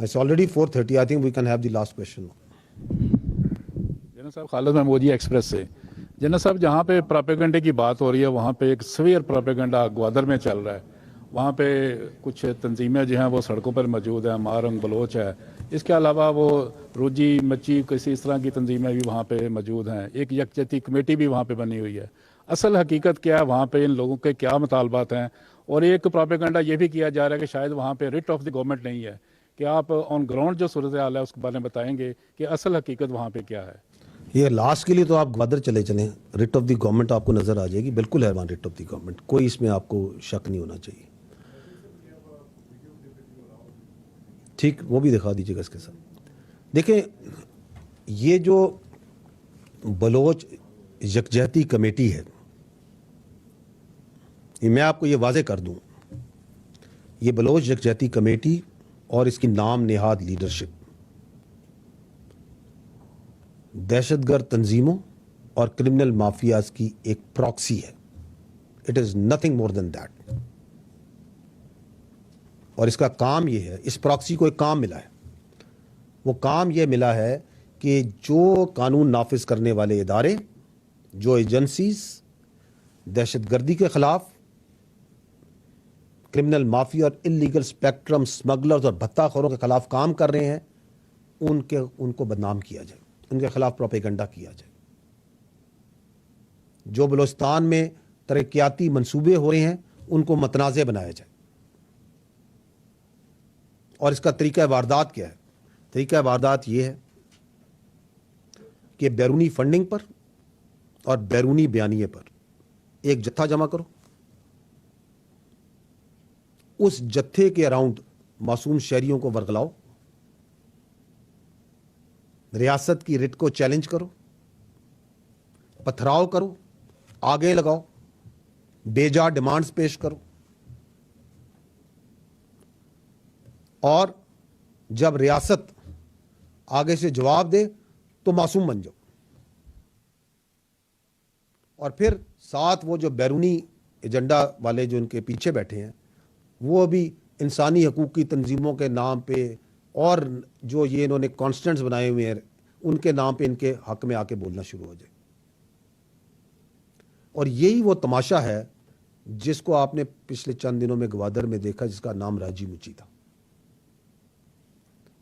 It's already 4:30. I think we can have the last question. जना साहब Khalid Mahmood express से। जना साहब, जहाँ पे प्रोपेगेंडे की बात हो रही है वहाँ पे एक सवेयर प्रोपेगेंडा ग्वादर में चल रहा है। वहाँ पे कुछ तंजीमें जो हैं वो सड़कों पर मौजूद हैं, मारंग बलोच है। इसके अलावा वो रोजी मच्छी किसी इस तरह की तंजीमें भी वहाँ पे मौजूद हैं। एक यकजहती कमेटी भी वहाँ पे बनी हुई है। असल हकीकत क्या है, वहाँ पे इन लोगों के क्या मुतालबात हैं? और एक प्रोपेगेंडा ये भी किया जा रहा है कि शायद वहाँ पे रिट ऑफ द गवर्नमेंट नहीं है। कि आप ऑन ग्राउंड जो सूरत हाल है उसके बारे में बताएंगे कि असल हकीकत वहाँ पे क्या है? ये लास्ट के लिए तो आप ग्वादर चले चलें, रिट ऑफ द गवर्नमेंट आपको नजर आ जाएगी। बिल्कुल है वहाँ रिट ऑफ द गवर्नमेंट, कोई इसमें आपको शक नहीं होना चाहिए। ठीक, वो भी दिखा दीजिएगा इसके साथ। देखें, ये जो बलोच यकजहती कमेटी है, ये मैं आपको ये वाजे कर दूं, ये बलोच यकजहती कमेटी और इसकी नाम नेहाद लीडरशिप दहशतगर्द तंजीमों और क्रिमिनल माफियाज की एक प्रॉक्सी है। It is nothing more then that. और इसका काम यह है, इस प्रॉक्सी को एक काम मिला है। वो काम यह मिला है कि जो कानून नाफिज करने वाले इदारे, जो एजेंसीज दहशतगर्दी के खिलाफ, क्रिमिनल माफिया और इलीगल स्पेक्ट्रम स्मगलर्स और भत्ताखोरों के खिलाफ काम कर रहे हैं, उनको बदनाम किया जाए, उनके खिलाफ प्रोपेगेंडा किया जाए। जो बलोचिस्तान में तरक्याती मंसूबे हो रहे हैं उनको मतनाज़े बनाया जाए। और इसका तरीका वारदात क्या है? तरीका वारदात यह है कि बैरूनी फंडिंग पर और बैरूनी बयानिए पर एक जत्था जमा करो, उस जत्थे के अराउंड मासूम शहरियों को वर्गलाओ, रियासत की रिट को चैलेंज करो, पथराव करो, आगे लगाओ, बेजा डिमांड्स पेश करो, और जब रियासत आगे से जवाब दे तो मासूम बन जाओ। और फिर साथ वो जो बैरूनी एजेंडा वाले जो इनके पीछे बैठे हैं, वो भी इंसानी हकूक की तंजीमों के नाम पे और जो ये इन्होंने कॉन्स्टेंट्स बनाए हुए हैं उनके नाम पे इनके हक में आके बोलना शुरू हो जाए। और यही वो तमाशा है जिसको आपने पिछले चंद दिनों में ग्वादर में देखा, जिसका नाम राजी मुची था।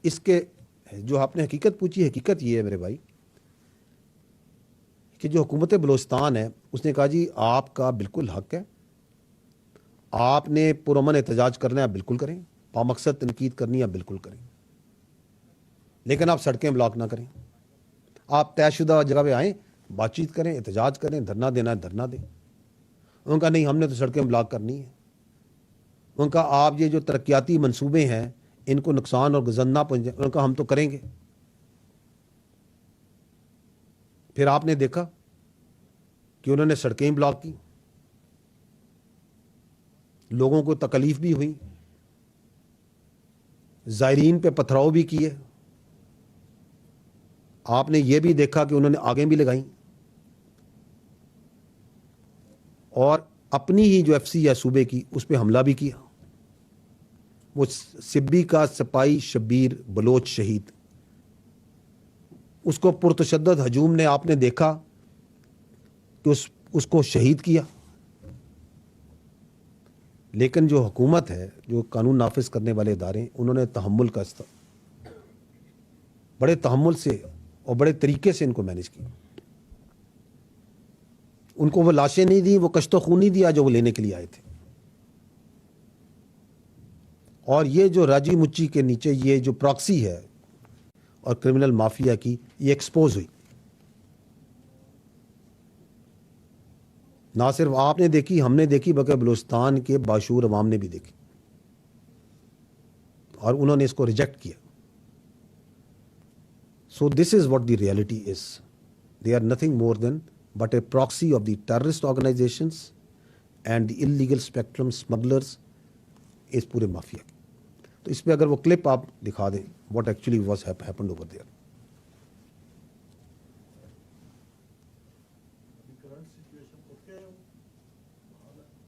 इसके जो आपने हकीकत पूछी, हकीकत ये है मेरे भाई कि जो हुकूमत बलोचिस्तान है उसने कहा जी आपका बिल्कुल हक है, आपने पुरअमन एहतजाज करना है आप बिल्कुल करें, बामकसद तनकीद करनी है आप बिल्कुल करें, लेकिन आप सड़कें ब्लॉक ना करें। आप तयशुदा जगह पे आएँ, बातचीत करें, एहतजाज करें, धरना देना है धरना दें। उनका नहीं, हमने तो सड़कें ब्लॉक करनी है। उनका आप ये जो तरक्याती मंसूबे हैं इनको नुकसान और गजन ना पहुंचे, उनका हम तो करेंगे। फिर आपने देखा कि उन्होंने सड़कें ब्लॉक की, लोगों को तकलीफ भी हुई, ज़ायरीन पे पथराव भी किए। आपने ये भी देखा कि उन्होंने आगे भी लगाई और अपनी ही जो एफसी है सूबे की उस पर हमला भी किया। वो सिब्बी का सिपाही शब्बीर बलोच शहीद, उसको पुरतशद्दद हजूम ने आपने देखा कि उसको शहीद किया। लेकिन जो हुकूमत है, जो कानून नाफिज करने वाले इदारे, उन्होंने तहम्मुल का बड़े तहम्मुल से और बड़े तरीके से इनको मैनेज किया। उनको वो लाशें नहीं दी, वो कश्तो खून नहीं दिया जो वो लेने के लिए आए थे। और ये जो राजी मुच्ची के नीचे ये जो प्रॉक्सी है और क्रिमिनल माफिया की, ये एक्सपोज हुई। ना सिर्फ आपने देखी, हमने देखी, बल्कि बलूचिस्तान के बाशूर अवाम ने भी देखी और उन्होंने इसको रिजेक्ट किया। So this is what the reality is. They are nothing more than but a proxy of the terrorist organisations and the illegal spectrum smugglers इस पूरे माफिया की। तो इस पे अगर वो क्लिप आप दिखा दें, what actually was happened over there.